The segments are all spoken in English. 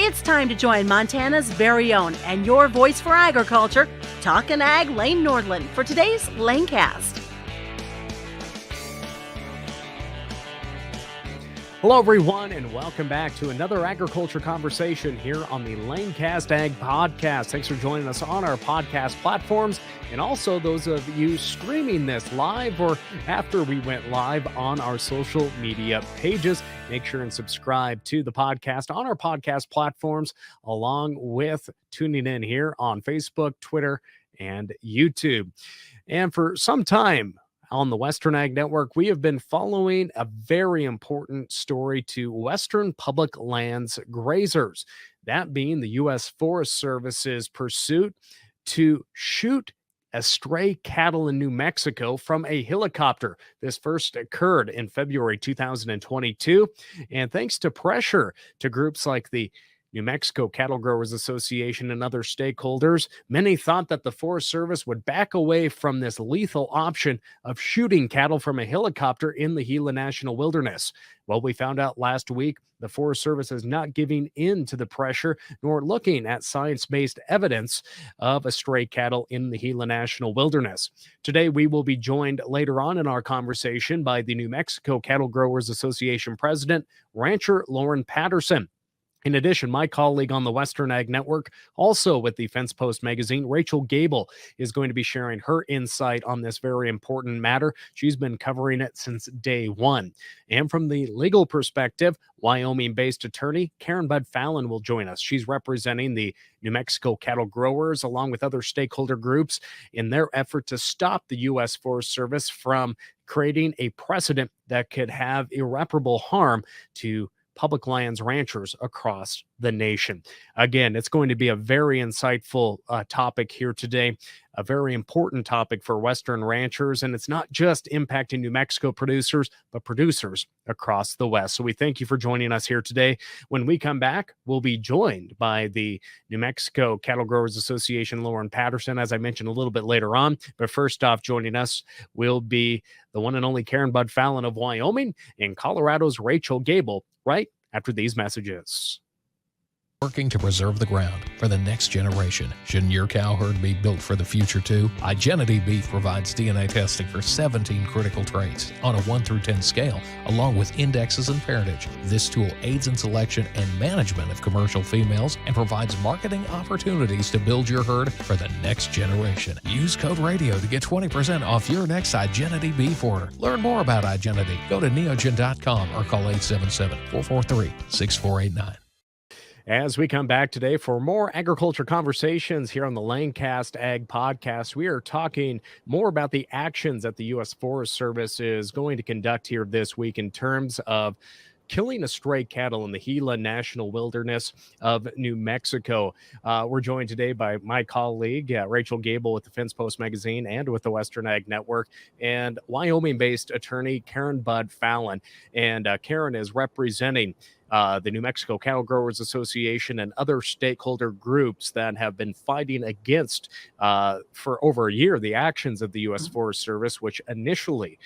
It's time to join Montana's very own and your voice for agriculture, Talkin' Ag Lane Nordland, for today's Lanecast. Hello, everyone, and welcome back to another agriculture conversation here on the Lanecast Ag Podcast. Thanks for joining us on our podcast platforms, and also those of you streaming this live or after we went live on our social media pages. Make sure and subscribe to the podcast on our podcast platforms, along with tuning in here on Facebook, Twitter, and YouTube. And for some time on the Western Ag Network, we have been following a very important story to Western public lands grazers, that being the U.S. Forest Service's pursuit to shoot Estray cattle in New Mexico from a helicopter. This first occurred in February 2022, and thanks to pressure to groups like the New Mexico Cattle Growers Association and other stakeholders, many thought that the Forest Service would back away from this lethal option of shooting cattle from a helicopter in the Gila National Wilderness. Well, we found out last week the Forest Service is not giving in to the pressure nor looking at science-based evidence of estray cattle in the Gila National Wilderness. Today, we will be joined later on in our conversation by the New Mexico Cattle Growers Association President, rancher Loren Patterson. In addition, my colleague on the Western Ag Network, also with the Fence Post magazine, Rachel Gabel, is going to be sharing her insight on this very important matter. She's been covering it since day one. And from the legal perspective, Wyoming-based attorney Karen Budd-Falen will join us. She's representing the New Mexico cattle growers along with other stakeholder groups in their effort to stop the U.S. Forest Service from creating a precedent that could have irreparable harm to public lands ranchers across the nation. Again, it's going to be a very insightful topic here today, a very important topic for Western ranchers, and it's not just impacting New Mexico producers, but producers across the West. So we thank you for joining us here today. When we come back, we'll be joined by the New Mexico Cattle Growers Association, Loren Patterson, as I mentioned a little bit later on. But first off, joining us will be the one and only Karen Budd-Falen of Wyoming and Colorado's Rachel Gabel, right after these messages. Working to preserve the ground for the next generation. Shouldn't your cow herd be built for the future too? Identity Beef provides DNA testing for 17 critical traits on a 1 through 10 scale, along with indexes and parentage. This tool aids in selection and management of commercial females and provides marketing opportunities to build your herd for the next generation. Use code RADIO to get 20% off your next Identity Beef order. Learn more about Identity. Go to neogen.com or call 877-443-6489. As we come back today for more agriculture conversations here on the Lanecast Ag Podcast, we are talking more about the actions that the U.S. Forest Service is going to conduct here this week in terms of killing estray cattle in the Gila National Wilderness of New Mexico. We're joined today by my colleague, Rachel Gabel with the Fence Post magazine and with the Western Ag Network, and Wyoming-based attorney Karen Budd-Falen. And Karen is representing the New Mexico Cattle Growers Association and other stakeholder groups that have been fighting against, for over a year, the actions of the U.S. Forest Service, which initially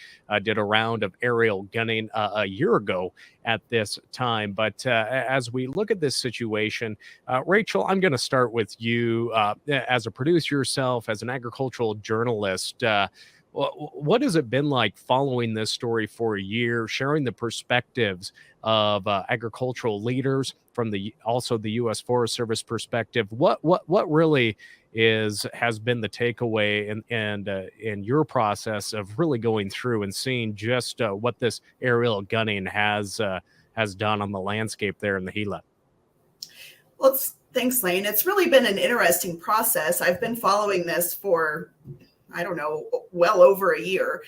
did a round of aerial gunning a year ago at this time. But as we look at this situation, Rachel, I'm going to start with you as a producer yourself, as an agricultural journalist. What has it been like following this story for a year, sharing the perspectives of agricultural leaders from also the U.S. Forest Service perspective? What really has been the takeaway in your process of really going through and seeing just what this aerial gunning has done on the landscape there in the Gila? Well, thanks, Lane. It's really been an interesting process. I've been following this for, I don't know, well over a year.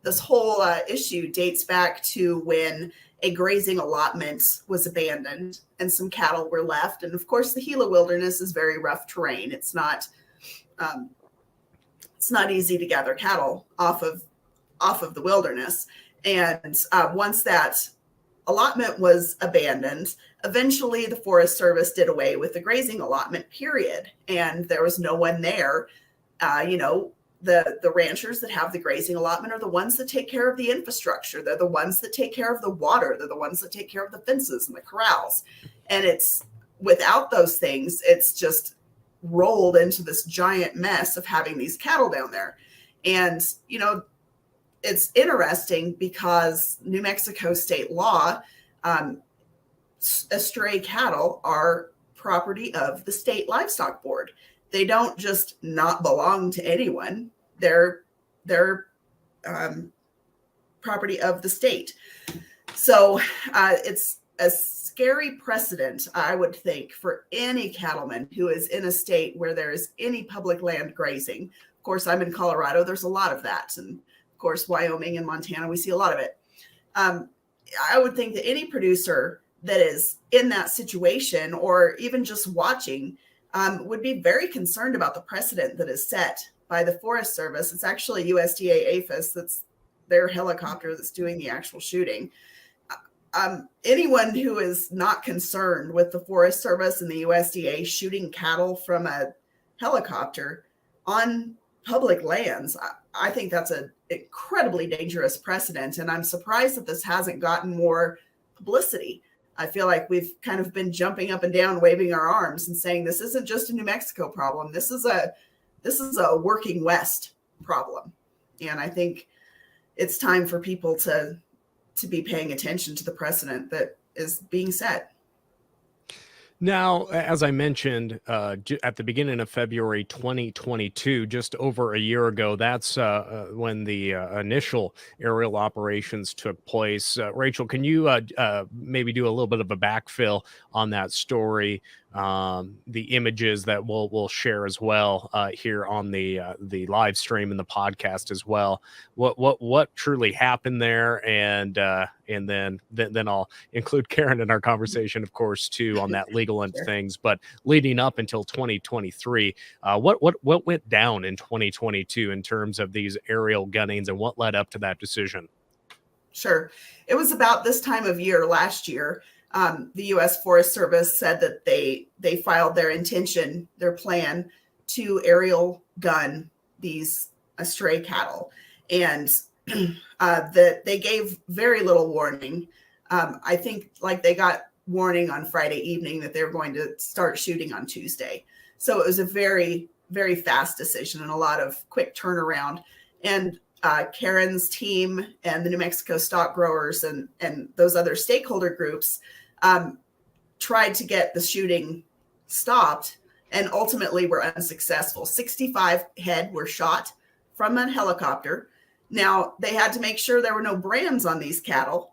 This whole issue dates back to when a grazing allotment was abandoned and some cattle were left. And of course, the Gila Wilderness is very rough terrain. It's not easy to gather cattle off of the wilderness. And once that allotment was abandoned, eventually the Forest Service did away with the grazing allotment, period. And there was no one there. The ranchers that have the grazing allotment are the ones that take care of the infrastructure. They're the ones that take care of the water. They're the ones that take care of the fences and the corrals. And it's without those things, it's just rolled into this giant mess of having these cattle down there. And, you know, it's interesting because New Mexico state law, estray cattle are property of the state livestock board. They don't just not belong to anyone. They're property of the state. So it's a scary precedent, I would think, for any cattleman who is in a state where there is any public land grazing. Of course, I'm in Colorado. There's a lot of that. And of course, Wyoming and Montana, we see a lot of it. I would think that any producer that is in that situation or even just watching would be very concerned about the precedent that is set by the Forest Service. It's actually USDA APHIS, that's their helicopter that's doing the actual shooting. Anyone who is not concerned with the Forest Service and the USDA shooting cattle from a helicopter on public lands, I think that's an incredibly dangerous precedent. And I'm surprised that this hasn't gotten more publicity. I feel like we've kind of been jumping up and down, waving our arms and saying, this isn't just a New Mexico problem. This is a working West problem. And I think it's time for people to be paying attention to the precedent that is being set. Now, as I mentioned, at the beginning of February 2022, just over a year ago, that's when the initial aerial operations took place. Rachel, can you maybe do a little bit of a backfill on that story, the images that we'll share as well here on the live stream and the podcast as well? What truly happened there, and then I'll include Karen in our conversation, of course, too, on that legal end of things. But leading up until 2023, what went down in 2022 in terms of these aerial gunnings, and what led up to that decision? Sure. It was about this time of year last year. The U.S. Forest Service said that they filed their plan to aerial gun these estray cattle, and that they gave very little warning. I think like they got warning on Friday evening that they were going to start shooting on Tuesday. So it was a very, very fast decision and a lot of quick turnaround. And Karen's team and the New Mexico stock growers and those other stakeholder groups tried to get the shooting stopped and ultimately were unsuccessful. 65 head were shot from a helicopter. Now, they had to make sure there were no brands on these cattle.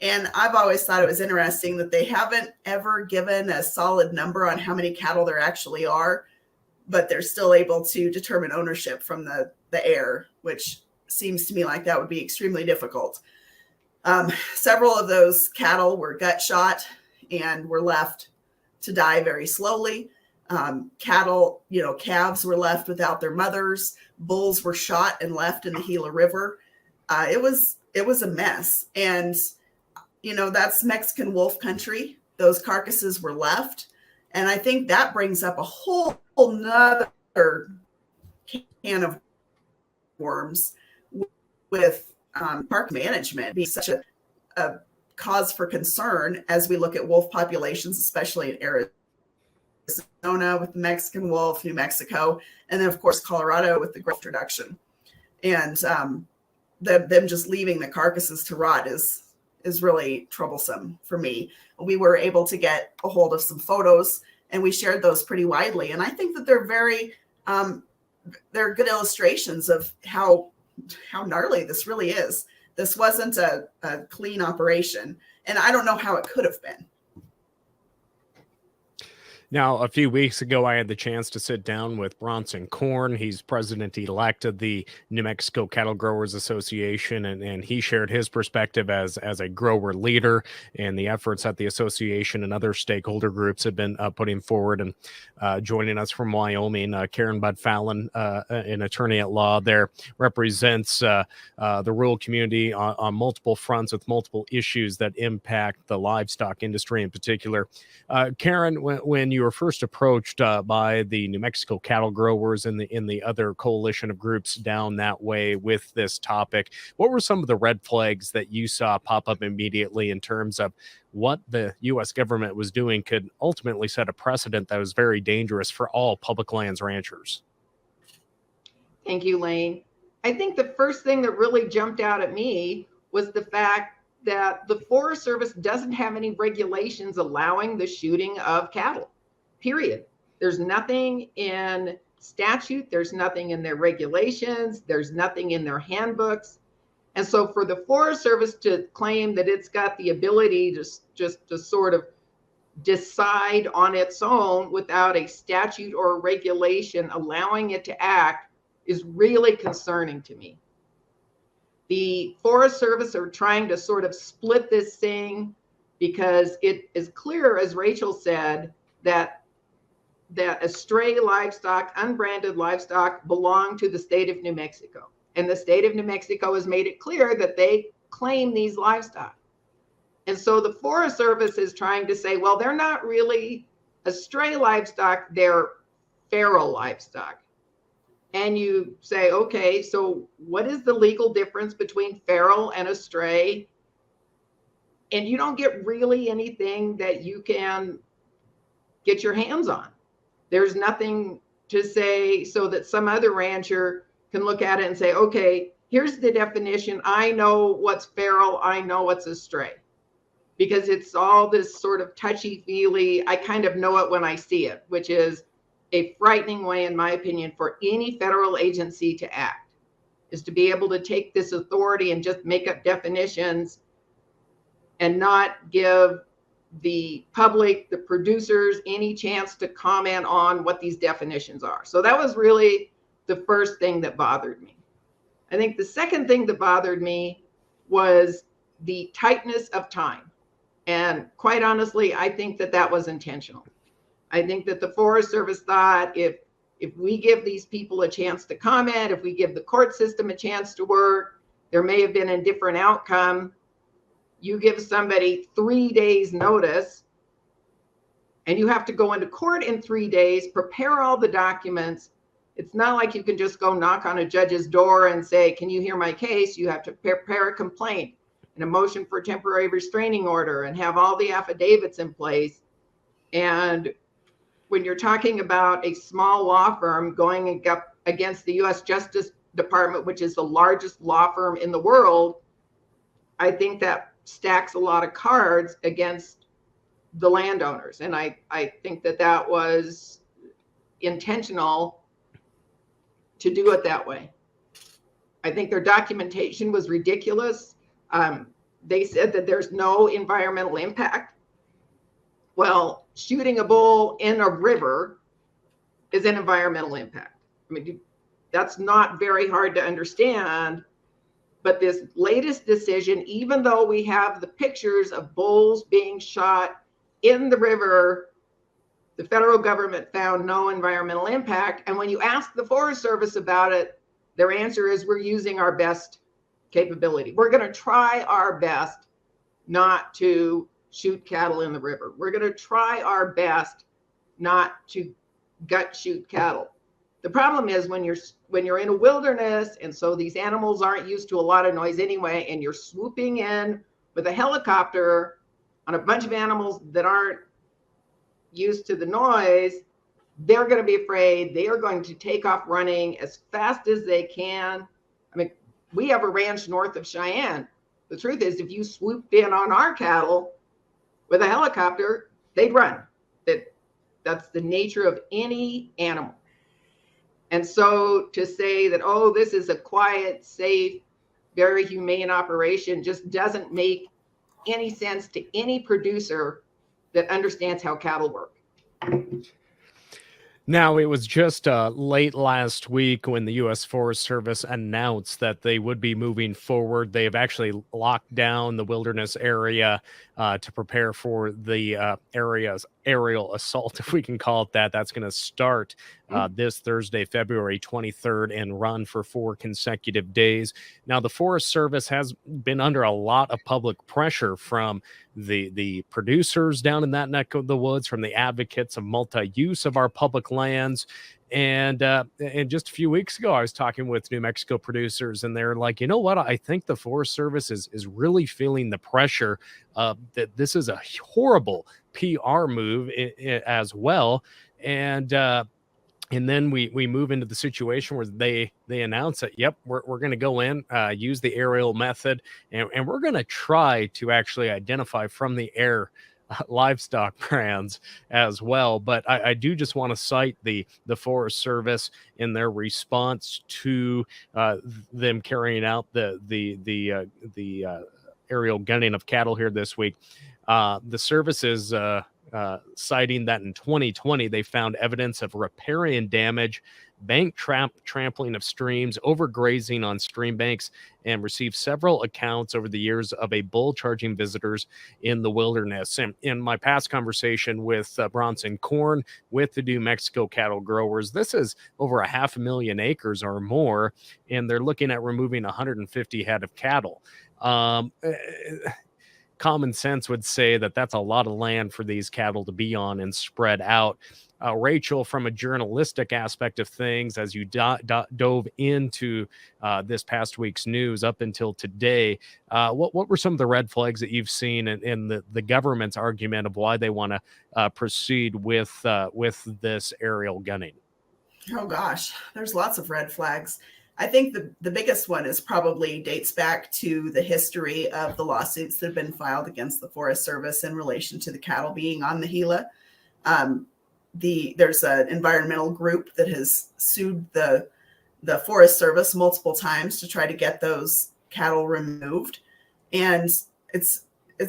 And I've always thought it was interesting that they haven't ever given a solid number on how many cattle there actually are, but they're still able to determine ownership from the air, which seems to me like that would be extremely difficult. Several of those cattle were gut shot and were left to die very slowly. Cattle, calves were left without their mothers. Bulls were shot and left in the Gila River. It was a mess. And, that's Mexican wolf country. Those carcasses were left. And I think that brings up a whole nother can of worms with park management being such a cause for concern as we look at wolf populations, especially in Arizona with the Mexican wolf, New Mexico, and then of course Colorado with the growth reduction. And them just leaving the carcasses to rot is really troublesome for me. We were able to get a hold of some photos and we shared those pretty widely. And I think that they're very they're good illustrations of how gnarly this really is. This wasn't a clean operation, and I don't know how it could have been. Now, a few weeks ago, I had the chance to sit down with Bronson Korn. He's president-elect of the New Mexico Cattle Growers Association, and he shared his perspective as a grower leader and the efforts that the association and other stakeholder groups have been putting forward. And joining us from Wyoming, Karen Budd-Falen, an attorney at law there, represents the rural community on multiple fronts with multiple issues that impact the livestock industry in particular. Karen, when you were first approached by the New Mexico cattle growers and the other coalition of groups down that way with this topic, what were some of the red flags that you saw pop up immediately in terms of what the U.S. government was doing could ultimately set a precedent that was very dangerous for all public lands ranchers? Thank you, Lane. I think the first thing that really jumped out at me was the fact that the Forest Service doesn't have any regulations allowing the shooting of cattle, period. There's nothing in statute, there's nothing in their regulations, there's nothing in their handbooks. And so for the Forest Service to claim that it's got the ability to just to sort of decide on its own without a statute or a regulation allowing it to act is really concerning to me. The Forest Service are trying to sort of split this thing because it is clear, as Rachel said, that estray livestock, unbranded livestock, belong to the state of New Mexico. And the state of New Mexico has made it clear that they claim these livestock. And so the Forest Service is trying to say, well, they're not really estray livestock, they're feral livestock. And you say, okay, so what is the legal difference between feral and estray? And you don't get really anything that you can get your hands on. There's nothing to say so that some other rancher can look at it and say, okay, here's the definition. I know what's feral. I know what's estray. Because it's all this sort of touchy-feely, I kind of know it when I see it, which is a frightening way, in my opinion, for any federal agency to act, is to be able to take this authority and just make up definitions and not give the public, the producers, any chance to comment on what these definitions are. So that was really the first thing that bothered me. I think the second thing that bothered me was the tightness of time. And quite honestly, I think that that was intentional. I think that the Forest Service thought if we give these people a chance to comment, if we give the court system a chance to work, there may have been a different outcome. You give somebody 3 days notice and you have to go into court in 3 days, prepare all the documents. It's not like you can just go knock on a judge's door and say, can you hear my case? You have to prepare a complaint and a motion for temporary restraining order and have all the affidavits in place. And when you're talking about a small law firm going against the U.S. Justice Department, which is the largest law firm in the world, I think that stacks a lot of cards against the landowners. And I think that that was intentional to do it that way. I think their documentation was ridiculous. They said that there's no environmental impact. Well, shooting a bull in a river is an environmental impact. I mean, that's not very hard to understand. But this latest decision, even though we have the pictures of bulls being shot in the river, the federal government found no environmental impact. And when you ask the Forest Service about it, their answer is, we're using our best capability. We're going to try our best not to shoot cattle in the river. We're going to try our best not to gut shoot cattle. The problem is when you're in a wilderness, and so these animals aren't used to a lot of noise anyway, and you're swooping in with a helicopter on a bunch of animals that aren't used to the noise, they're going to be afraid. They are going to take off running as fast as they can. I mean, we have a ranch north of Cheyenne. The truth is, if you swooped in on our cattle with a helicopter, they'd run. That's the nature of any animal. And so to say that, oh, this is a quiet, safe, very humane operation just doesn't make any sense to any producer that understands how cattle work. Now, it was just late last week when the U.S. Forest Service announced that they would be moving forward. They have actually locked down the wilderness area to prepare for the area's aerial assault, if we can call it that. That's going to start this Thursday, February 23rd, and run for 4 consecutive days. Now, the Forest Service has been under a lot of public pressure from the producers down in that neck of the woods, from the advocates of multi-use of our public lands. And just a few weeks ago, I was talking with New Mexico producers, and they're like, you know what? I think the Forest Service is really feeling the pressure that this is a horrible PR move as well. And then we move into the situation where they announce that, yep, we're going to go in, use the aerial method, and we're going to try to actually identify from the air livestock brands as well. But I do just want to cite the Forest Service in their response to them carrying out the aerial gunning of cattle here this week. The service is citing that in 2020 they found evidence of riparian damage, bank trampling of streams, overgrazing on stream banks, and received several accounts over the years of a bull charging visitors in the wilderness. And in my past conversation with Bronson Korn with the New Mexico cattle growers, this is over 500,000 acres or more, and they're looking at removing 150 head of cattle. Common sense would say that that's a lot of land for these cattle to be on and spread out. Rachel, from a journalistic aspect of things, as you dove into this past week's news up until today, what were some of the red flags that you've seen in the government's argument of why they want to proceed with this aerial gunning? Oh gosh, there's lots of red flags. I think the biggest one is probably dates back to the history of the lawsuits that have been filed against the Forest Service in relation to the cattle being on the Gila. There's an environmental group that has sued the Forest Service multiple times to try to get those cattle removed. And it's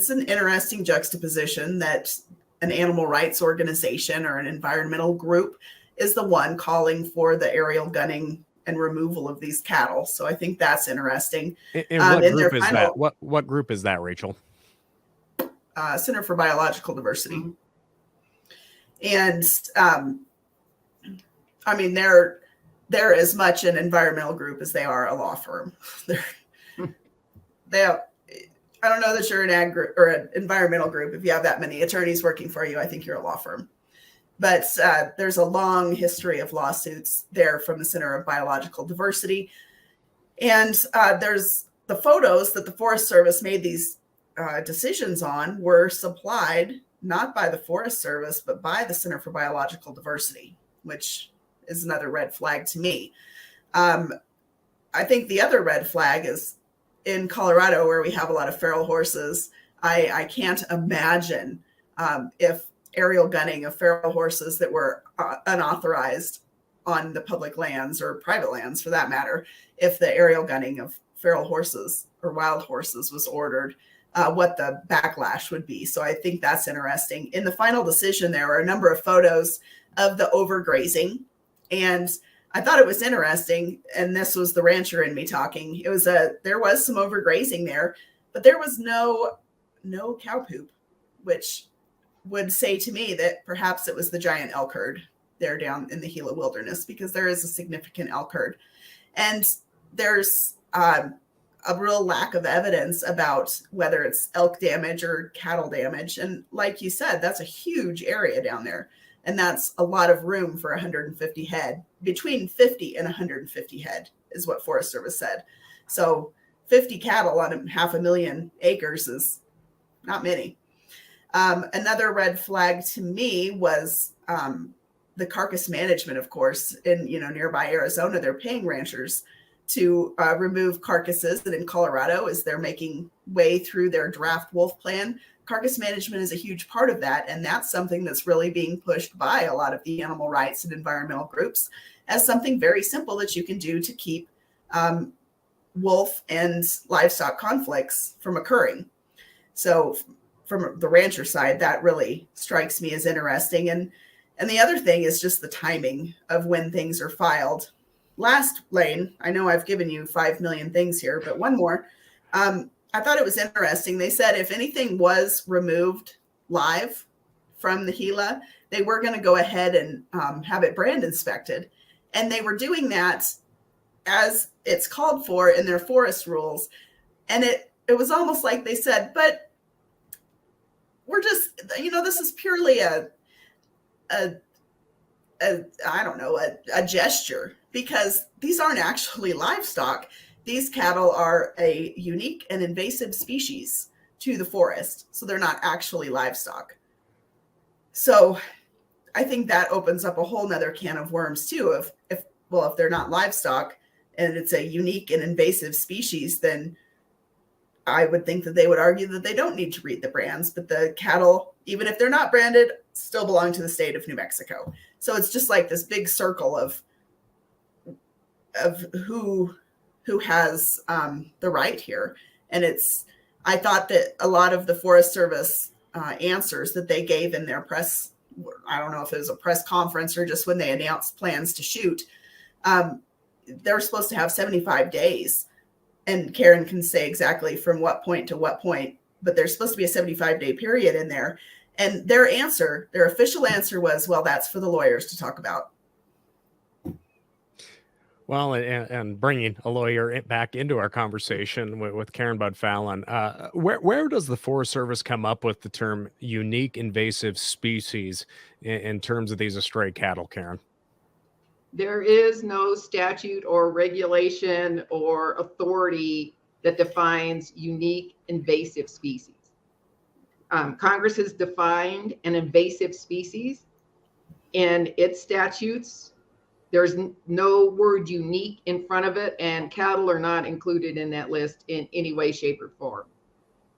an interesting juxtaposition that an animal rights organization or an environmental group is the one calling for the aerial gunning and removal of these cattle. So I think that's interesting. And what group is that? What group is that, Rachel? Center for Biological Diversity. Mm-hmm. And I mean, they're as much an environmental group as they are a law firm. I don't know that you're an ag group or an environmental group. If you have that many attorneys working for you, I think you're a law firm. But there's a long history of lawsuits there from the Center of Biological Diversity. And there's the photos that the Forest Service made these decisions on were supplied not by the Forest Service, but by the Center for Biological Diversity, which is another red flag to me. I think the other red flag is in Colorado, where we have a lot of feral horses. I can't imagine if aerial gunning of feral horses that were unauthorized on the public lands or private lands for that matter, if the aerial gunning of feral horses or wild horses was ordered, what the backlash would be. So I think that's interesting. In the final decision, there were a number of photos of the overgrazing, and I thought it was interesting. And this was the rancher in me talking. There was some overgrazing there, but there was no cow poop, which would say to me that perhaps it was the giant elk herd there down in the Gila Wilderness, because there is a significant elk herd. And there's a real lack of evidence about whether it's elk damage or cattle damage. And like you said, that's a huge area down there. And that's a lot of room for 150 head. Between 50 and 150 head is what Forest Service said. So 50 cattle on 500,000 acres is not many. Another red flag to me was the carcass management, of course, in nearby Arizona. They're paying ranchers to remove carcasses. And in Colorado, as they're making way through their draft wolf plan, carcass management is a huge part of that. And that's something that's really being pushed by a lot of the animal rights and environmental groups as something very simple that you can do to keep wolf and livestock conflicts from occurring. So from the rancher side, that really strikes me as interesting. And the other thing is just the timing of when things are filed. Last, Lane, I know I've given you 5 million things here, but one more. I thought it was interesting. They said if anything was removed live from the Gila, they were going to go ahead and have it brand inspected. And they were doing that as it's called for in their forest rules. And it was almost like they said, but we're just, this is purely a gesture, because these aren't actually livestock. These cattle are a unique and invasive species to the forest, so they're not actually livestock. So I think that opens up a whole nother can of worms too. If they're not livestock and it's a unique and invasive species, then I would think that they would argue that they don't need to read the brands, but the cattle, even if they're not branded, still belong to the state of New Mexico. So it's just like this big circle of who has the right here. And I thought that a lot of the Forest Service answers that they gave in their press, I don't know if it was a press conference or just when they announced plans to shoot, they're supposed to have 75 days. And Karen can say exactly from what point to what point, but there's supposed to be a 75-day period in there. And their official answer was, well, that's for the lawyers to talk about. Well, and bringing a lawyer back into our conversation with Karen Budd-Falen, where does the Forest Service come up with the term unique invasive species in terms of these estray cattle, Karen? There is no statute or regulation or authority that defines unique invasive species. Congress has defined an invasive species in its statutes. There's no word unique in front of it, and cattle are not included in that list in any way, shape, or form.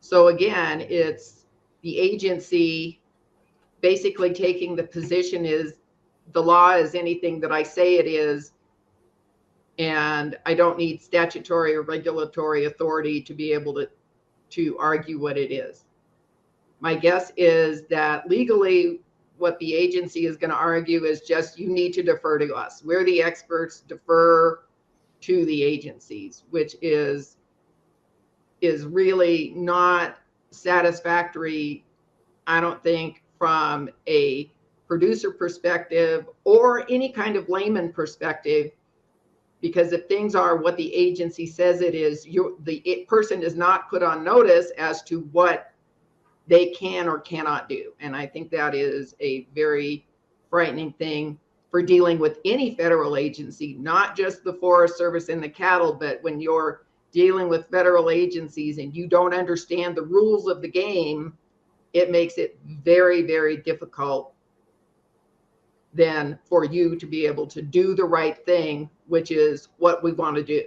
So again, it's the agency basically taking the position is the law is anything that I say it is, and I don't need statutory or regulatory authority to be able to argue what it is. My guess is that legally, what the agency is going to argue is just you need to defer to us. We're the experts, defer to the agencies, which is really not satisfactory, I don't think, from a producer perspective or any kind of layman perspective, because if things are what the agency says it is, the person is not put on notice as to what they can or cannot do. And I think that is a very frightening thing for dealing with any federal agency, not just the Forest Service and the cattle, but when you're dealing with federal agencies and you don't understand the rules of the game, it makes it very, very difficult then for you to be able to do the right thing, which is what we want to do.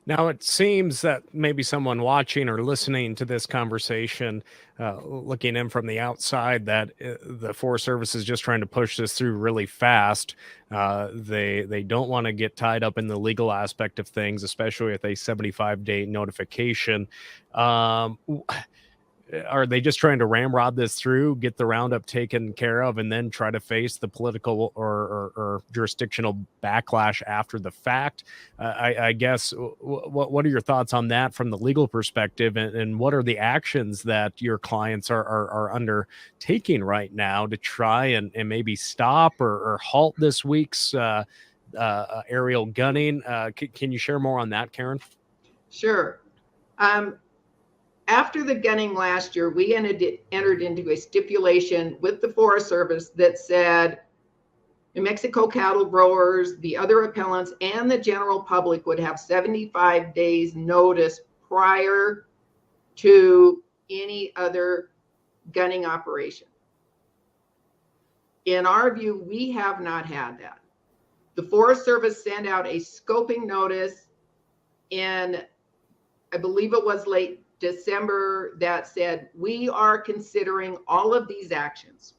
Now, it seems that maybe someone watching or listening to this conversation, looking in from the outside, that the Forest Service is just trying to push this through really fast. They don't want to get tied up in the legal aspect of things, especially with a 75-day notification. Are they just trying to ramrod this through, get the roundup taken care of, and then try to face the political or jurisdictional backlash after the fact? I guess, what are your thoughts on that from the legal perspective, and what are the actions that your clients are undertaking right now to try and maybe stop or halt this week's aerial gunning? Can you share more on that, Karen? Sure. After the gunning last year, we entered into a stipulation with the Forest Service that said New Mexico cattle growers, the other appellants, and the general public would have 75 days notice prior to any other gunning operation. In our view, we have not had that. The Forest Service sent out a scoping notice in, I believe it was late December, that said, we are considering all of these actions.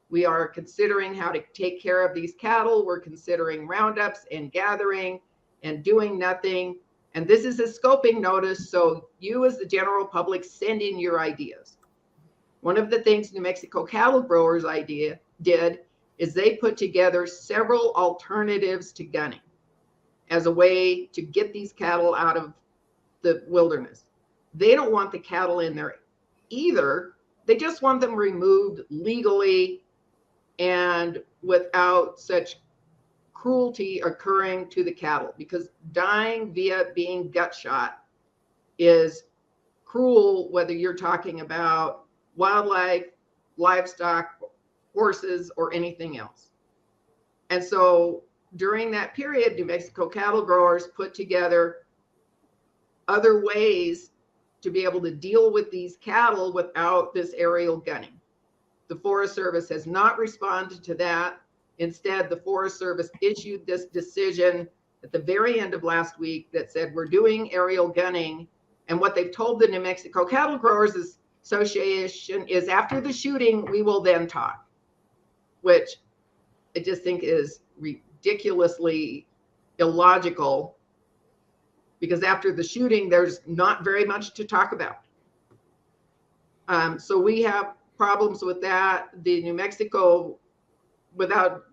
We are considering how to take care of these cattle. We're considering roundups and gathering and doing nothing. And this is a scoping notice, so you as the general public send in your ideas. One of the things New Mexico cattle growers did is they put together several alternatives to gunning as a way to get these cattle out of the wilderness. They don't want the cattle in there either, they just want them removed legally and without such cruelty occurring to the cattle, because dying via being gut shot is cruel, whether you're talking about wildlife, livestock, horses, or anything else. And so during that period, New Mexico cattle growers put together other ways to be able to deal with these cattle without this aerial gunning. The Forest Service has not responded to that. Instead, the Forest Service issued this decision at the very end of last week that said, we're doing aerial gunning. And what they've told the New Mexico Cattle Growers Association is, after the shooting, we will then talk, which I just think is ridiculously illogical, because after the shooting, there's not very much to talk about. So we have problems with that. The New Mexico, without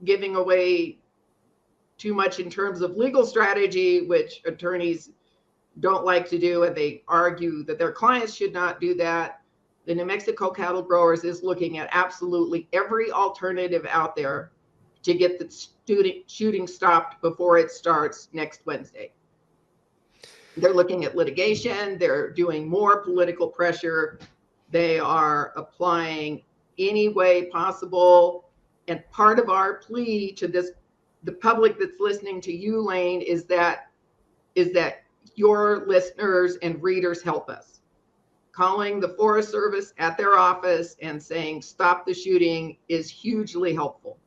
giving away too much in terms of legal strategy, which attorneys don't like to do, and they argue that their clients should not do that, the New Mexico Cattle Growers is looking at absolutely every alternative out there to get the shooting stopped before it starts next Wednesday. They're looking at litigation. They're doing more political pressure. They are applying any way possible. And part of our plea to the public that's listening to you, Lane, is that your listeners and readers help us. Calling the Forest Service at their office and saying, stop the shooting, is hugely helpful.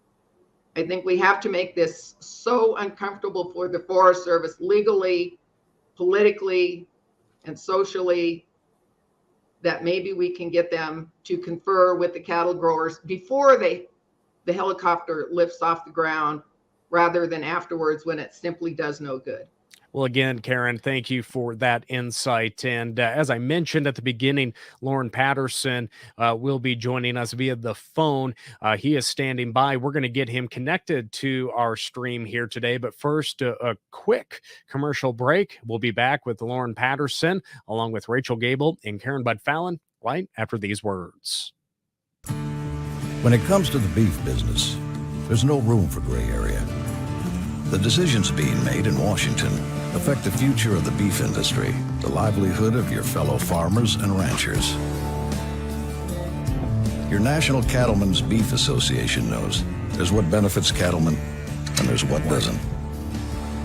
I think we have to make this so uncomfortable for the Forest Service legally, politically, and socially, that maybe we can get them to confer with the cattle growers before the helicopter lifts off the ground, rather than afterwards when it simply does no good. Well, again, Karen, thank you for that insight. And as I mentioned at the beginning, Loren Patterson will be joining us via the phone. He is standing by. We're going to get him connected to our stream here today. But first, a quick commercial break. We'll be back with Loren Patterson, along with Rachel Gabel and Karen Budd-Falen, right after these words. When it comes to the beef business, there's no room for gray area. The decisions being made in Washington affect the future of the beef industry, the livelihood of your fellow farmers and ranchers. Your National Cattlemen's Beef Association knows there's what benefits cattlemen and there's what doesn't.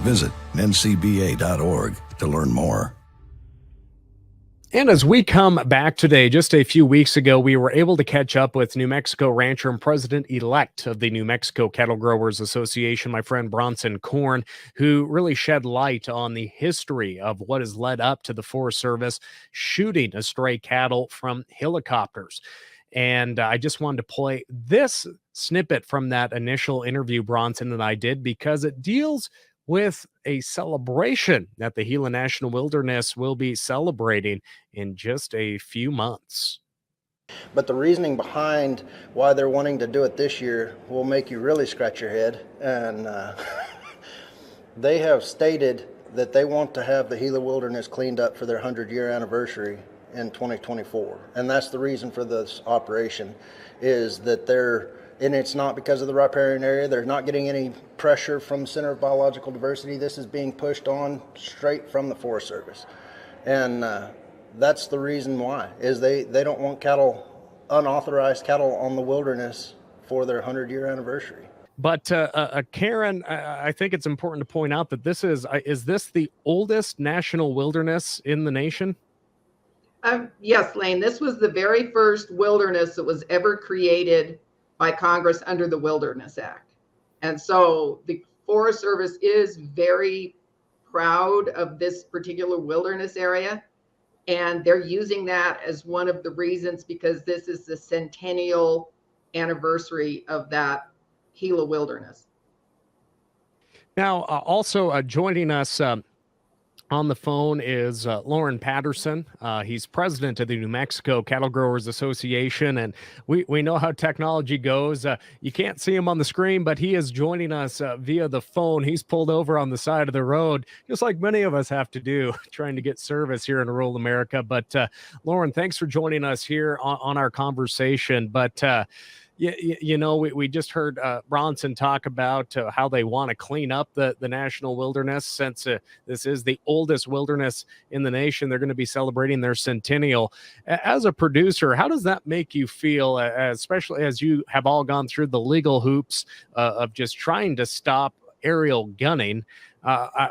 Visit ncba.org to learn more. And as we come back today, just a few weeks ago, we were able to catch up with New Mexico rancher and president-elect of the New Mexico Cattle Growers Association, my friend Bronson Korn, who really shed light on the history of what has led up to the Forest Service shooting stray cattle from helicopters. And I just wanted to play this snippet from that initial interview Bronson and I did, because it deals with a celebration that the Gila National Wilderness will be celebrating in just a few months. But the reasoning behind why they're wanting to do it this year will make you really scratch your head. And they have stated that they want to have the Gila Wilderness cleaned up for their 100-year anniversary in 2024. And that's the reason for this operation, is that and it's not because of the riparian area. They're not getting any pressure from the Center of Biological Diversity. This is being pushed on straight from the Forest Service. And that's the reason why, is they don't want unauthorized cattle on the wilderness for their 100-year anniversary. But Karen, I think it's important to point out that this is this the oldest national wilderness in the nation? Yes, Lane, this was the very first wilderness that was ever created by Congress under the Wilderness Act. And so the Forest Service is very proud of this particular wilderness area. And they're using that as one of the reasons, because this is the centennial anniversary of that Gila Wilderness. Now, also joining us On the phone is Loren Patterson. He's president of the New Mexico Cattle Growers Association, and we know how technology goes. You can't see him on the screen, but he is joining us via the phone. He's pulled over on the side of the road, just like many of us have to do, trying to get service here in rural America. But Loren, thanks for joining us here on our conversation. But we just heard Bronson talk about how they want to clean up the national wilderness since this is the oldest wilderness in the nation. They're going to be celebrating their centennial. As a producer, how does that make you feel, especially as you have all gone through the legal hoops of just trying to stop aerial gunning?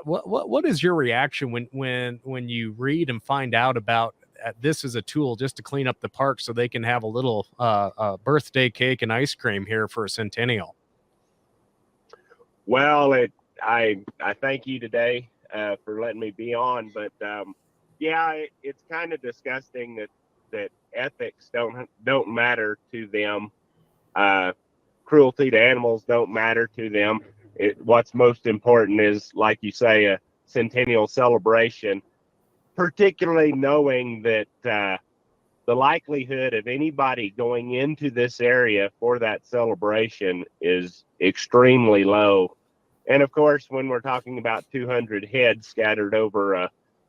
What is your reaction when you read and find out about this is a tool just to clean up the park so they can have a little birthday cake and ice cream here for a centennial? Well, I thank you today for letting me be on, but it's kind of disgusting that ethics don't matter to them. Cruelty to animals don't matter to them. What's most important is, like you say, a centennial celebration, particularly knowing that the likelihood of anybody going into this area for that celebration is extremely low. And of course, when we're talking about 200 head scattered over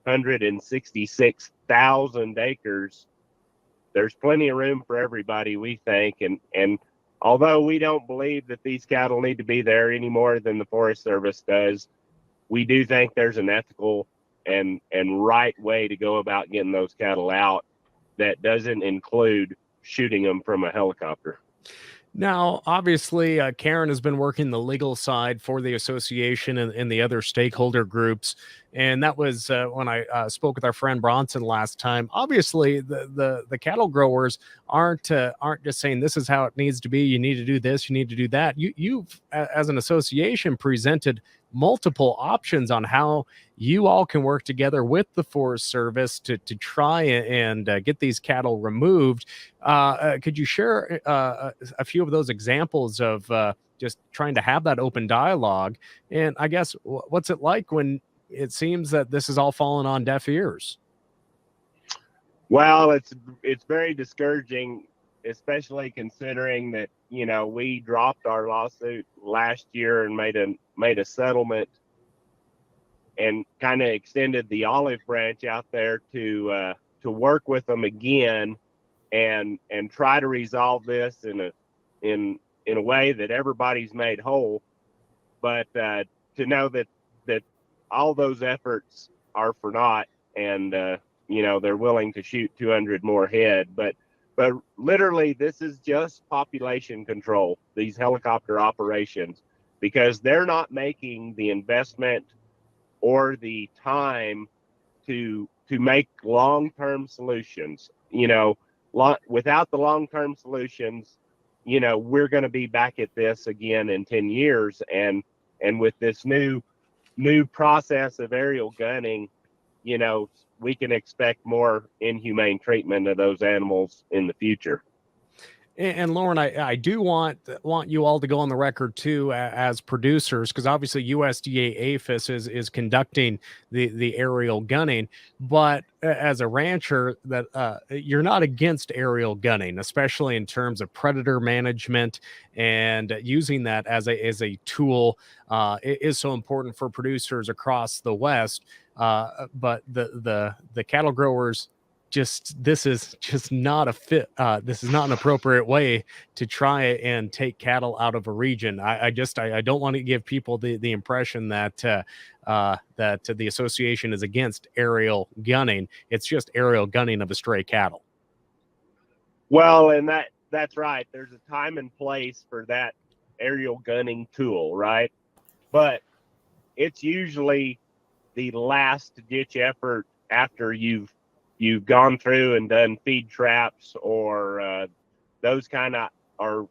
166,000 acres, there's plenty of room for everybody, we think. And although we don't believe that these cattle need to be there any more than the Forest Service does, we do think there's an ethical and right way to go about getting those cattle out that doesn't include shooting them from a helicopter. Now, obviously, Karen has been working the legal side for the association and the other stakeholder groups. And that was when I spoke with our friend Bronson last time. Obviously, the cattle growers aren't just saying this is how it needs to be. You need to do this. You need to do that. You've, as an association, presented multiple options on how you all can work together with the Forest Service to try and get these cattle removed. Could you share a few of those examples of just trying to have that open dialogue? And I guess what's it like when it seems that this is all falling on deaf ears? Well, it's very discouraging, especially considering that, we dropped our lawsuit last year and made a settlement and kind of extended the olive branch out there to work with them again and try to resolve this in a way that everybody's made whole. But to know that all those efforts are for naught, and they're willing to shoot 200 more head, but literally this is just population control, these helicopter operations, because they're not making the investment or the time to make long-term solutions. Without the long-term solutions, we're going to be back at this again in 10 years. And with this new process of aerial gunning, we can expect more inhumane treatment of those animals in the future. And Loren, I do want you all to go on the record too as producers, because obviously USDA APHIS is conducting the aerial gunning, but as a rancher, that you're not against aerial gunning, especially in terms of predator management and using that as a tool. It is so important for producers across the West, but the cattle growers. This is just not a fit. This is not an appropriate way to try and take cattle out of a region. I don't want to give people the impression that the association is against aerial gunning. It's just aerial gunning of stray cattle. Well, and that's right. There's a time and place for that aerial gunning tool, right? But it's usually the last ditch effort after you've gone through and done feed traps or those kind of or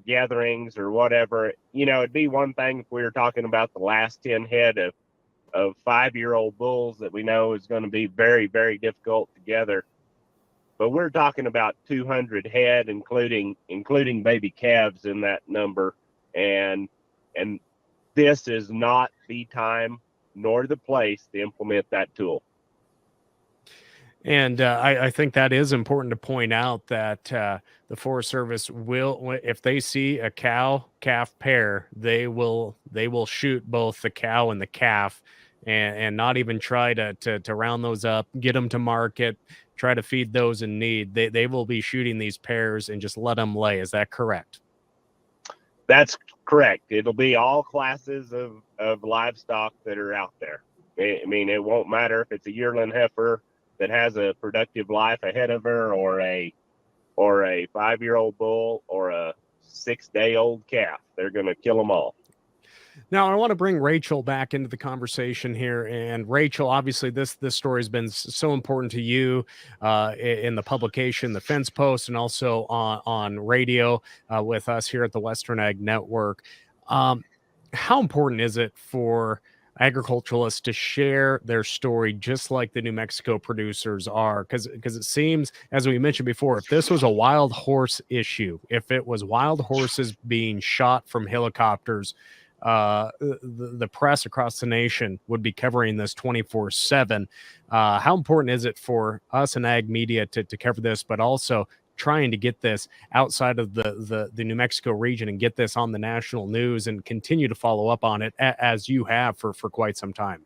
gatherings or whatever. It'd be one thing if we were talking about the last 10 head of 5-year-old bulls that we know is going to be very, very difficult to gather. But we're talking about 200 head, including baby calves in that number. And this is not the time, nor the place to implement that tool. And I think that is important to point out that the Forest Service will, if they see a cow-calf pair, they will shoot both the cow and the calf, and not even try to round those up, get them to market, try to feed those in need. They will be shooting these pairs and just let them lay. Is that correct? That's correct. It'll be all classes of livestock that are out there. I mean, it won't matter if it's a yearling heifer that has a productive life ahead of her, or a 5-year-old bull, or a 6-day-old calf. They're going to kill them all. Now, I want to bring Rachel back into the conversation here. And Rachel, obviously, this story has been so important to you in the publication, the Fence Post, and also on radio with us here at the Western Ag Network. How important is it for agriculturalists to share their story just like the New Mexico producers are? Because it seems, as we mentioned before, if this was a wild horse issue, if it was wild horses being shot from helicopters, the press across the nation would be covering this 24/7. How important is it for us in ag media to cover this, but also trying to get this outside of the New Mexico region and get this on the national news and continue to follow up on it as you have for quite some time?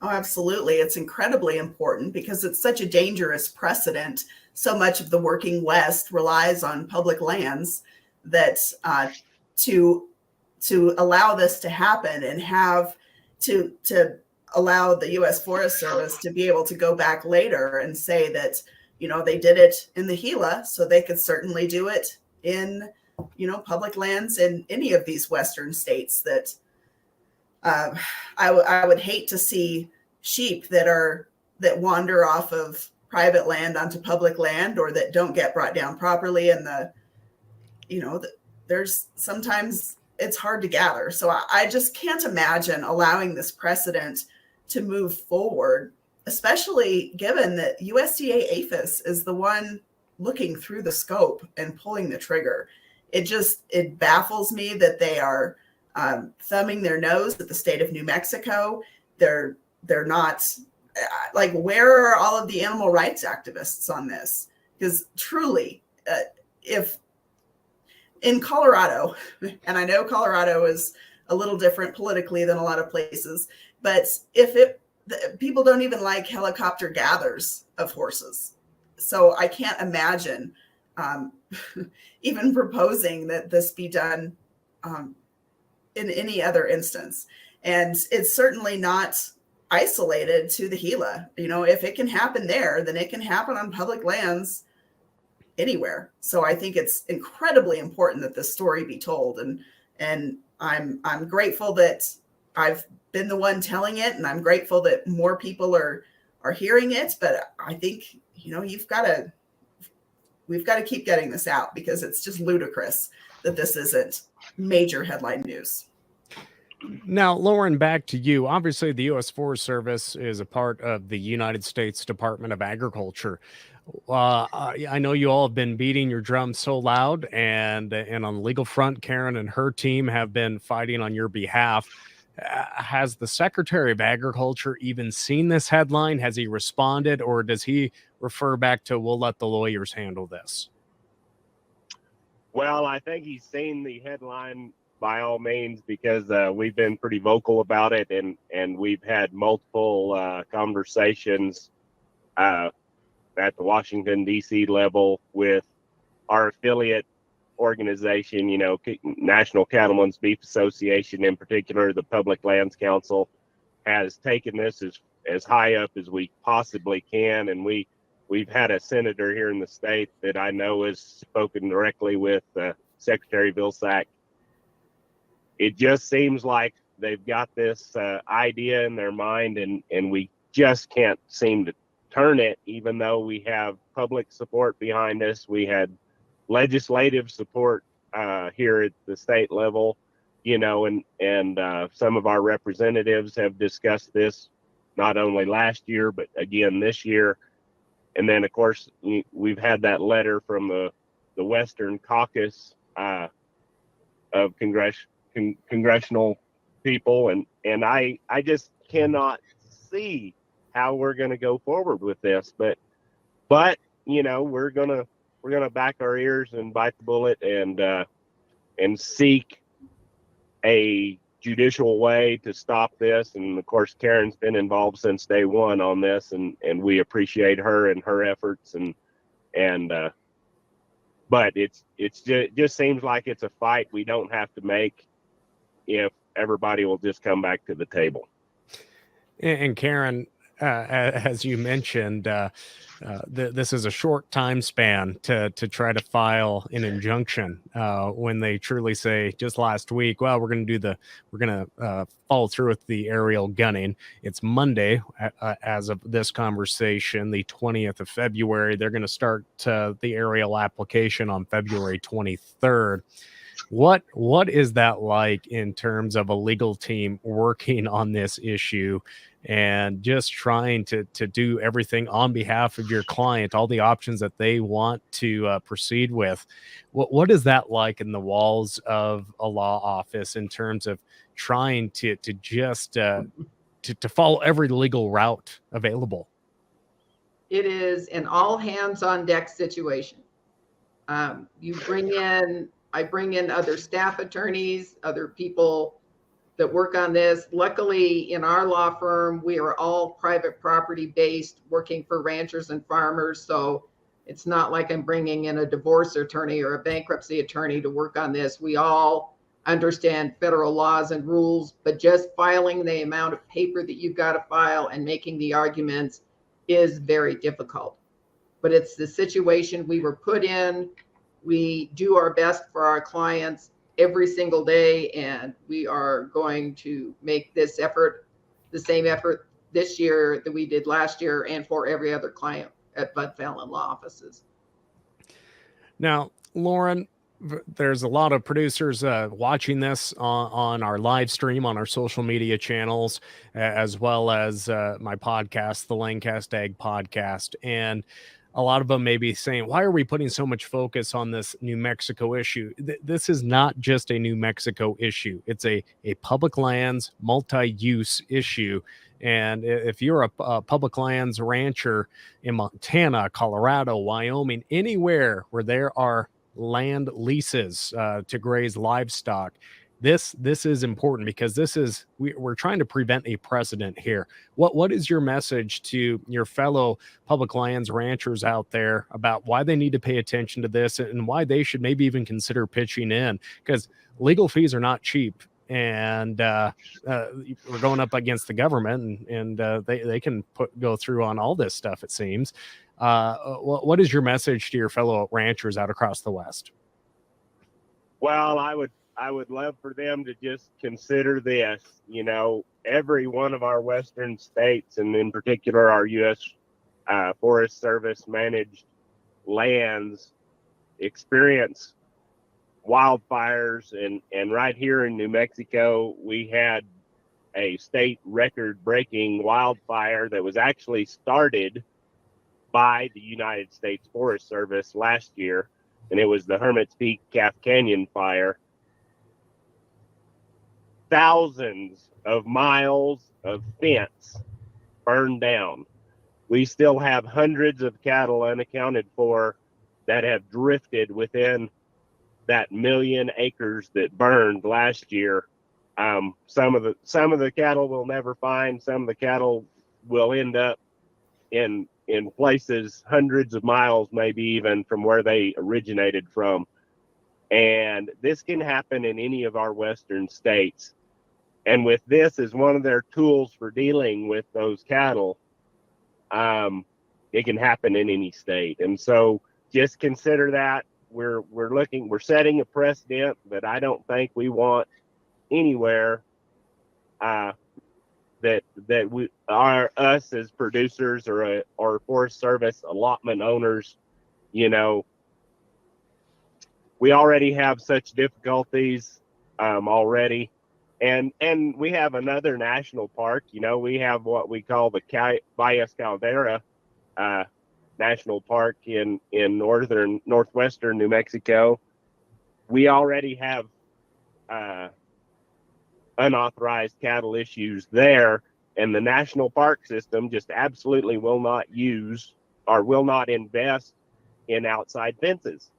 Oh, absolutely. It's incredibly important because it's such a dangerous precedent. So much of the working West relies on public lands that to allow this to happen and have to allow the U.S. Forest Service to be able to go back later and say that, they did it in the Gila, so they could certainly do it in, public lands in any of these Western states. That I would hate to see sheep that wander off of private land onto public land, or that don't get brought down properly. And there's sometimes it's hard to gather. So I just can't imagine allowing this precedent to move forward, especially given that USDA APHIS is the one looking through the scope and pulling the trigger. It baffles me that they are thumbing their nose at the state of New Mexico. They're not, like, where are all of the animal rights activists on this? Because truly, if in Colorado, and I know Colorado is a little different politically than a lot of places, but people don't even like helicopter gathers of horses. So I can't imagine even proposing that this be done in any other instance. And it's certainly not isolated to the Gila. If it can happen there, then it can happen on public lands anywhere. So I think it's incredibly important that this story be told. And I'm grateful that I've been the one telling it, and I'm grateful that more people are hearing it. But I think, we've got to keep getting this out, because it's just ludicrous that this isn't major headline news. Now, Loren, back to you. Obviously, the U.S. Forest Service is a part of the United States Department of Agriculture. I know you all have been beating your drum so loud, and on the legal front, Karen and her team have been fighting on your behalf. Has the Secretary of Agriculture even seen this headline? Has he responded, or does he refer back to, we'll let the lawyers handle this? Well, I think he's seen the headline by all means, because we've been pretty vocal about it, and we've had multiple conversations at the Washington, D.C. level with our affiliate organization, National Cattlemen's Beef Association in particular. The Public Lands Council has taken this as high up as we possibly can, and we've had a senator here in the state that I know has spoken directly with Secretary Vilsack. It just seems like they've got this idea in their mind, and we just can't seem to turn it, even though we have public support behind us. We had legislative support here at the state level, and some of our representatives have discussed this not only last year, but again this year. And then, of course, we've had that letter from the Western Caucus of congressional people, and I just cannot see how we're going to go forward with this. But we're gonna back our ears and bite the bullet and seek a judicial way to stop this. And of course, Karen's been involved since day one on this, and we appreciate her and her efforts. But it just seems like it's a fight we don't have to make if everybody will just come back to the table. And Karen, as you mentioned, this is a short time span to try to file an injunction when they truly say just last week, well, we're going to follow through with the aerial gunning. It's Monday as of this conversation, the 20th of February. They're going to start the aerial application on February 23rd. What is that like in terms of a legal team working on this issue and just trying to do everything on behalf of your client, all the options that they want to proceed with? What is that like in the walls of a law office in terms of trying to just to follow every legal route available? It is an all hands on deck situation. I bring in other staff attorneys, other people that work on this. Luckily, in our law firm, we are all private property based, working for ranchers and farmers. So it's not like I'm bringing in a divorce attorney or a bankruptcy attorney to work on this. We all understand federal laws and rules, but just filing the amount of paper that you've got to file and making the arguments is very difficult. But it's the situation we were put in. We do our best for our clients every single day, and we are going to make this effort, the same effort this year that we did last year, and for every other client at Budd-Falen law offices. Now, Loren, there's a lot of producers watching this on our live stream, on our social media channels, as well as my podcast, the Lanecast Ag Podcast. And a lot of them may be saying, why are we putting so much focus on this New Mexico issue? This is not just a New Mexico issue. It's a public lands, multi-use issue. And if you're a public lands rancher in Montana, Colorado, Wyoming, anywhere where there are land leases to graze livestock, this is important, because we're trying to prevent a precedent here. What is your message to your fellow public lands ranchers out there about why they need to pay attention to this and why they should maybe even consider pitching in? Because legal fees are not cheap, and we're going up against the government, and they can go through on all this stuff, it seems. What is your message to your fellow ranchers out across the West? Well, I would love for them to just consider this. Every one of our western states, and in particular our U.S. Forest Service managed lands, experience wildfires. And right here in New Mexico, we had a state record-breaking wildfire that was actually started by the United States Forest Service last year, and it was the Hermit's Peak Calf Canyon fire. Thousands of miles of fence burned down. We still have hundreds of cattle unaccounted for that have drifted within that 1 million acres that burned last year. Some of the cattle we'll never find. Some of the cattle will end up in places hundreds of miles, maybe even from where they originated from. And this can happen in any of our western states. And with this as one of their tools for dealing with those cattle, it can happen in any state. And so just consider that. We're setting a precedent that I don't think we want anywhere, that we are, us as producers or Forest Service allotment owners. We already have such difficulties already. And we have another national park. We have what we call the Valles Caldera National Park in northwestern New Mexico. We already have unauthorized cattle issues there, and the national park system just absolutely will not use or will not invest in outside fences.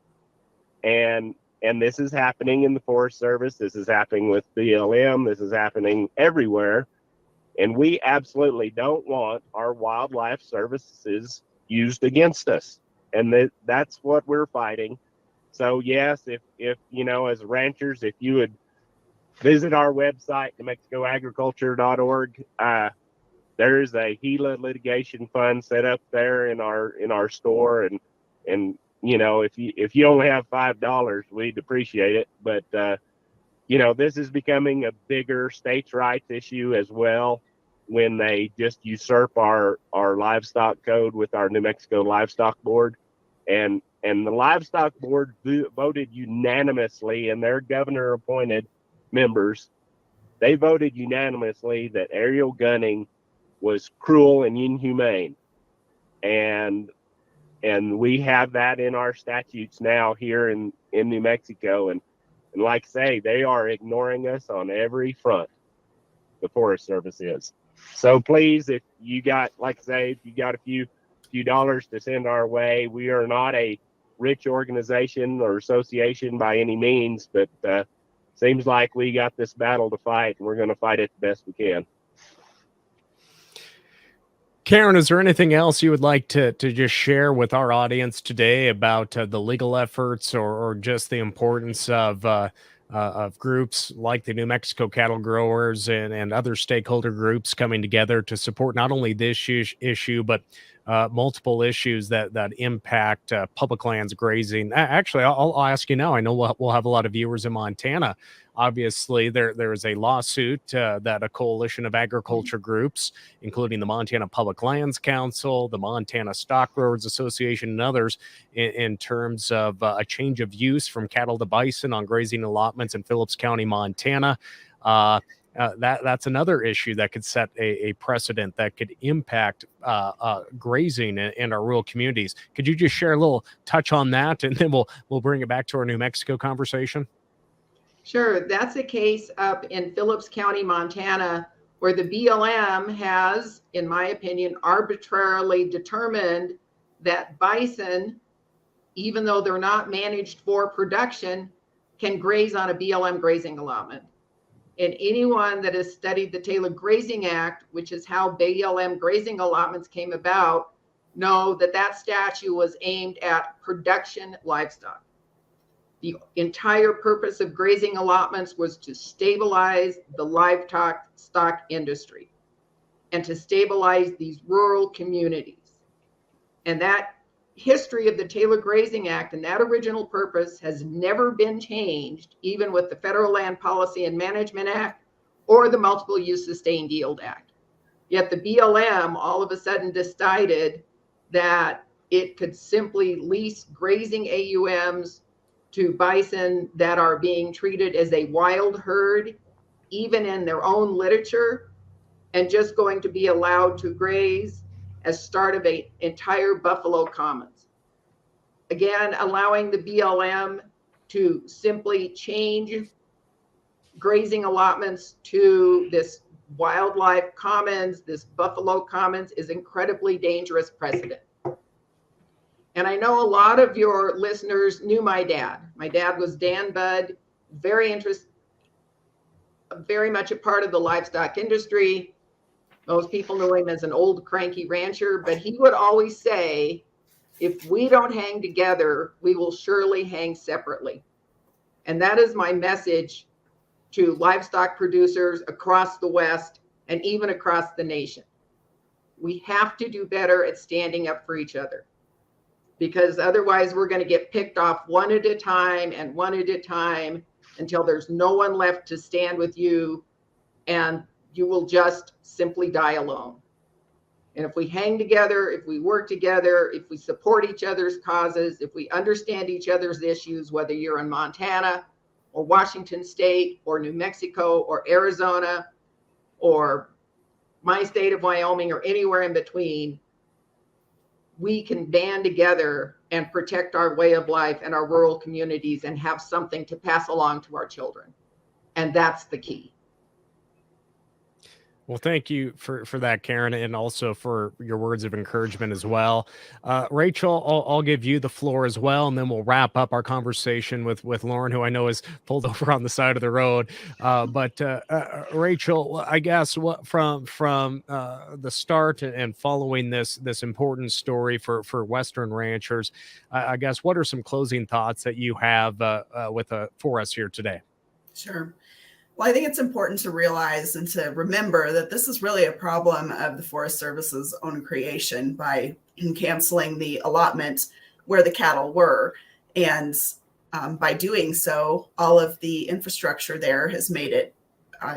And this is happening in the Forest Service. This is happening with BLM. This is happening everywhere. And we absolutely don't want our wildlife services used against us. And that's what we're fighting. So yes, if you know, as ranchers, if you would visit our website, NewMexicoAgriculture.org, there's a Gila litigation fund set up there in our store, and you know, if you only have $5, we'd appreciate it. But you know, this is becoming a bigger states' rights issue as well, when they just usurp our livestock code with our New Mexico Livestock Board, and the Livestock Board voted unanimously, and their governor-appointed members, they voted unanimously that aerial gunning was cruel and inhumane, and we have that in our statutes now here in New Mexico, and like I say, they are ignoring us on every front. The Forest Service is. So please, if you got, like I say, if you got a few dollars to send our way, we are not a rich organization or association by any means, but seems like we got this battle to fight, and we're going to fight it the best we can. Karen, is there anything else you would like to just share with our audience today about the legal efforts or just the importance of groups like the New Mexico cattle growers and other stakeholder groups coming together to support not only this issue, but multiple issues that impact public lands grazing? Actually, I'll ask you now. I know we'll have a lot of viewers in Montana. Obviously, there is a lawsuit that a coalition of agriculture groups, including the Montana Public Lands Council, the Montana Stock Growers Association, and others, in terms of a change of use from cattle to bison on grazing allotments in Phillips County, Montana. That's another issue that could set a precedent that could impact grazing in our rural communities. Could you just share a little touch on that, and then we'll bring it back to our New Mexico conversation? Sure. That's a case up in Phillips County, Montana, where the BLM has, in my opinion, arbitrarily determined that bison, even though they're not managed for production, can graze on a BLM grazing allotment. And anyone that has studied the Taylor Grazing Act, which is how BLM grazing allotments came about, know that that statute was aimed at production livestock. The entire purpose of grazing allotments was to stabilize the livestock industry and to stabilize these rural communities. And that history of the Taylor Grazing Act and that original purpose has never been changed, even with the Federal Land Policy and Management Act or the Multiple Use Sustained Yield Act. Yet the BLM all of a sudden decided that it could simply lease grazing AUMs to bison that are being treated as a wild herd, even in their own literature, and just going to be allowed to graze as start of an entire buffalo commons. Again, allowing the BLM to simply change grazing allotments to this wildlife commons, this buffalo commons, is incredibly dangerous precedent. And I know a lot of your listeners knew my dad. My dad was Dan Budd, very much a part of the livestock industry. Most people know him as an old cranky rancher, but he would always say, if we don't hang together, we will surely hang separately. And that is my message to livestock producers across the West and even across the nation. We have to do better at standing up for each other, because otherwise we're going to get picked off one at a time until there's no one left to stand with you, and you will just simply die alone. And if we hang together, if we work together, if we support each other's causes, if we understand each other's issues, whether you're in Montana or Washington State or New Mexico or Arizona or my state of Wyoming or anywhere in between, we can band together and protect our way of life and our rural communities and have something to pass along to our children. And that's the key. Well, thank you for that, Karen, and also for your words of encouragement as well. Rachel, I'll give you the floor as well, and then we'll wrap up our conversation with Loren, who I know is pulled over on the side of the road. But Rachel, I guess what from the start and following this important story for Western ranchers, I guess what are some closing thoughts that you have for us here today? Sure. Well, I think it's important to realize and to remember that this is really a problem of the Forest Service's own creation by canceling the allotment where the cattle were. And by doing so, all of the infrastructure there has made it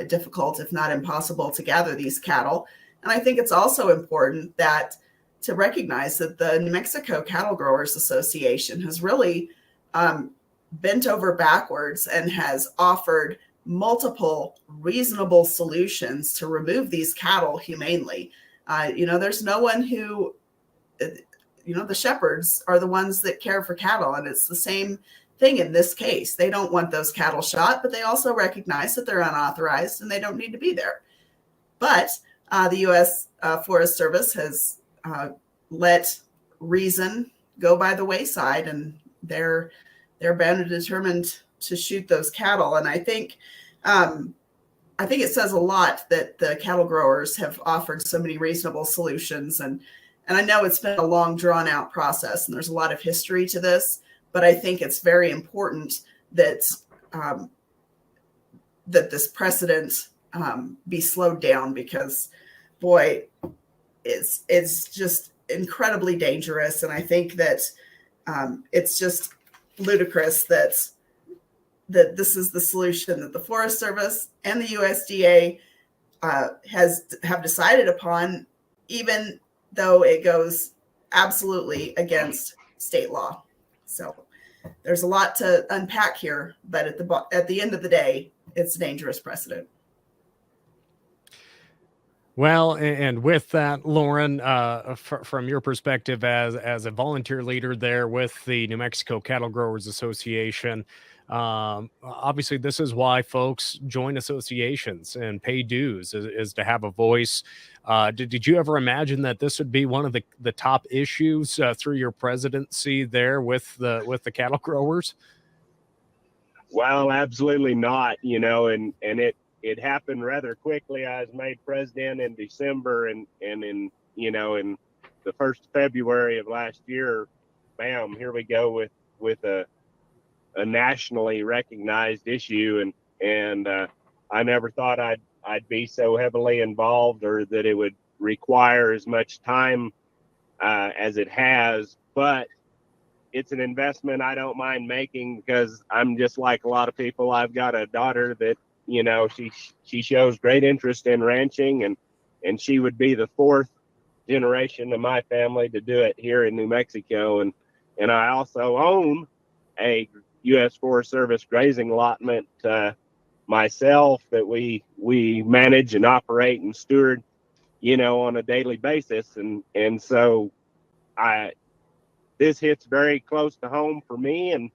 difficult, if not impossible, to gather these cattle. And I think it's also important to recognize that the New Mexico Cattle Growers Association has really bent over backwards and has offered multiple reasonable solutions to remove these cattle humanely. There's no one who, the shepherds are the ones that care for cattle. And it's the same thing in this case. They don't want those cattle shot, but they also recognize that they're unauthorized and they don't need to be there. But the U.S. Forest Service has let reason go by the wayside, and they're bound and determined to shoot those cattle. And I think it says a lot that the cattle growers have offered so many reasonable solutions. And I know it's been a long, drawn out process, and there's a lot of history to this, but I think it's very important that that this precedent be slowed down, because boy, it's just incredibly dangerous. And I think that it's just ludicrous that this is the solution that the Forest Service and the USDA have decided upon, even though it goes absolutely against state law. So there's a lot to unpack here, but at the end of the day, it's a dangerous precedent. Well, and with that, Loren, from your perspective as a volunteer leader there with the New Mexico Cattle Growers Association, obviously this is why folks join associations and pay dues, is to have a voice. Did you ever imagine that this would be one of the top issues through your presidency there with the cattle growers? Well, absolutely not, and it happened rather quickly. I was made president in December, and in the 1st of February of last year, bam, here we go with a nationally recognized issue, and I never thought I'd be so heavily involved, or that it would require as much time as it has. But it's an investment I don't mind making, because I'm just like a lot of people. I've got a daughter that she shows great interest in ranching, and she would be the 4th generation of my family to do it here in New Mexico. And I also own a U.S. Forest Service grazing allotment myself that we manage and operate and steward, on a daily basis. And so this hits very close to home for me,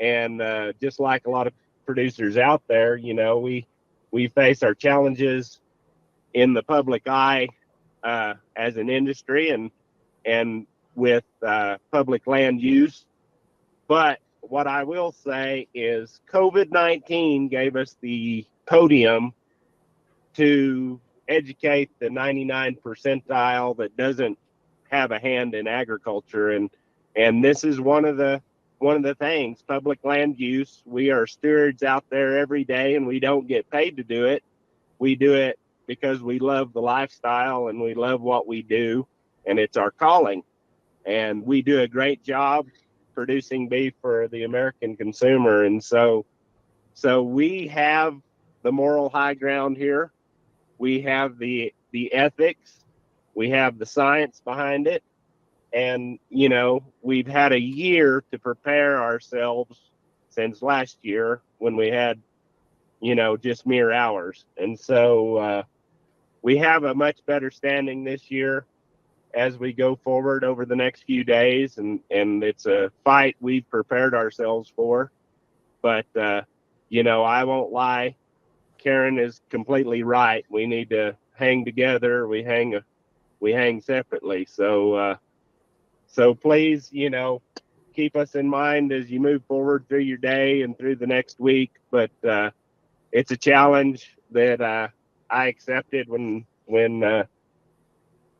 and just like a lot of producers out there, we face our challenges in the public eye as an industry and with public land use. But what I will say is COVID-19 gave us the podium to educate the 99 percentile that doesn't have a hand in agriculture, and this is one of the things. Public land use, we are stewards out there every day, and we don't get paid to do it. We do it because we love the lifestyle and we love what we do, and it's our calling. And we do a great job producing beef for the American consumer. And so we have the moral high ground here. We have the ethics. We have the science behind it. And, we've had a year to prepare ourselves since last year, when we had, just mere hours. And so we have a much better standing this year as we go forward over the next few days. And it's a fight we've prepared ourselves for. But, I won't lie. Karen is completely right. We need to hang together. We hang separately. So please, keep us in mind as you move forward through your day and through the next week. But it's a challenge that I accepted when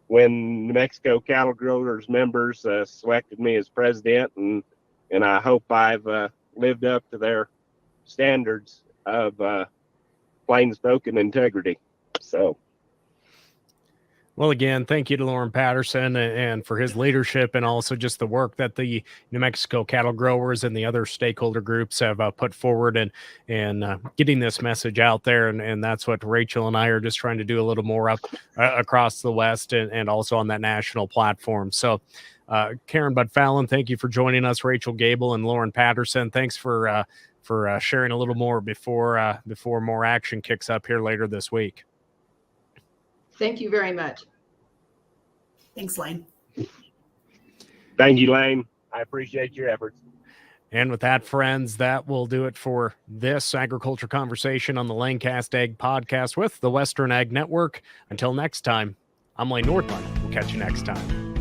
New Mexico Cattle Growers members selected me as president, and I hope I've lived up to their standards of plain spoken integrity. So. Well, again, thank you to Loren Patterson and for his leadership, and also just the work that the New Mexico cattle growers and the other stakeholder groups have put forward and getting this message out there. And that's what Rachel and I are just trying to do a little more up across the West and also on that national platform. So, Karen Budd-Falen, thank you for joining us. Rachel Gabel and Loren Patterson, thanks for sharing a little more before more action kicks up here later this week. Thank you very much. Thanks, Lane. Thank you, Lane. I appreciate your efforts. And with that, friends, that will do it for this agriculture conversation on the Lanecast Ag Podcast with the Western Ag Network. Until next time, I'm Lane Nordlund. We'll catch you next time.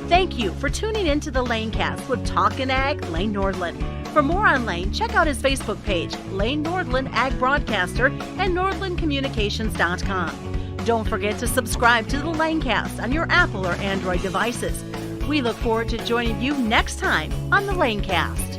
Thank you for tuning into the Lanecast with Talkin' Ag, Lane Nordlund. For more on Lane, check out his Facebook page, Lane Nordlund Ag Broadcaster, and NordlundCommunications.com. Don't forget to subscribe to the Lanecast on your Apple or Android devices. We look forward to joining you next time on the Lanecast.